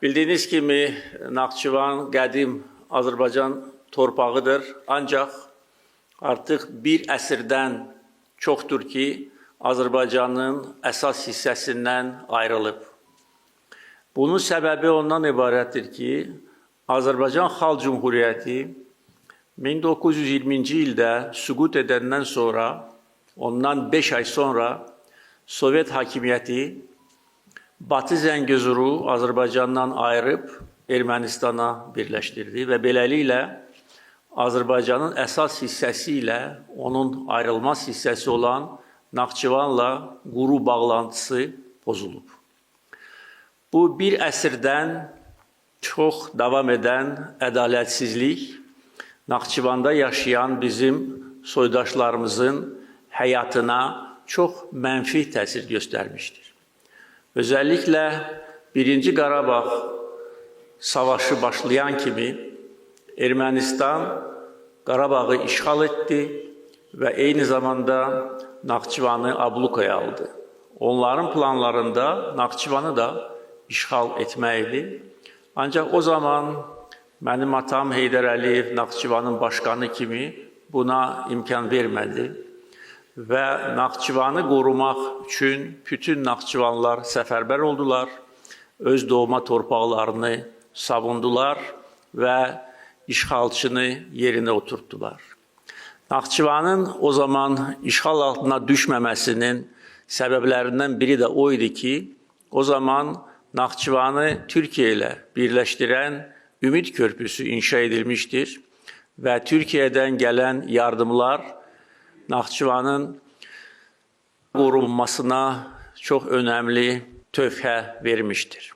Bildiğiniz kimi Naxçıvan qədim Azərbaycan torpağıdır. Ancaq artıq bir əsrdən çoxdur ki, Azərbaycanın əsas hissəsindən ayrılıb. Bunun səbəbi ondan ibarətdir ki, Azərbaycan Xalq Cümhuriyyəti 1920-ci ildə süqut edəndən sonra, ondan 5 ay sonra Sovet hakimiyyəti Batı Zəngəzuru Azərbaycandan ayırıb Ermənistana birləşdirdi və beləliklə Azərbaycanın əsas hissəsi ilə onun ayrılmaz hissəsi olan Naxçıvanla quru bağlantısı pozulub. Bu bir əsrdən çox davam edən ədalətsizlik Naxçıvanda yaşayan bizim soydaşlarımızın həyatına çox mənfi təsir göstərmişdir. Özellikle 1. Qarabağ savaşı başlayan kimi Ermənistan Qarabağı işğal etdi və eyni zamanda Naxçıvanı ablukaya aldı. Onların planlarında Naxçıvanı da işğal etmək idi. Ancaq o zaman mənim atam Heydər Əliyev Naxçıvanın başkanı kimi buna imkan vermədi. Və Naxçıvanı qorumaq üçün bütün Naxçıvanlılar səfərbər oldular, öz doğma torpaqlarını savundular və işğalçını yerinə oturtdular. Naxçıvanın o zaman işğal altına düşməməsinin səbəblərindən biri də o idi ki, o zaman Naxçıvanı Türkiyə ilə birləşdirən Ümid Körpüsü inşa edilmişdir və Türkiyədən gələn yardımlar Naxçıvanın qorunmasına çox önəmli töhfə vermişdir.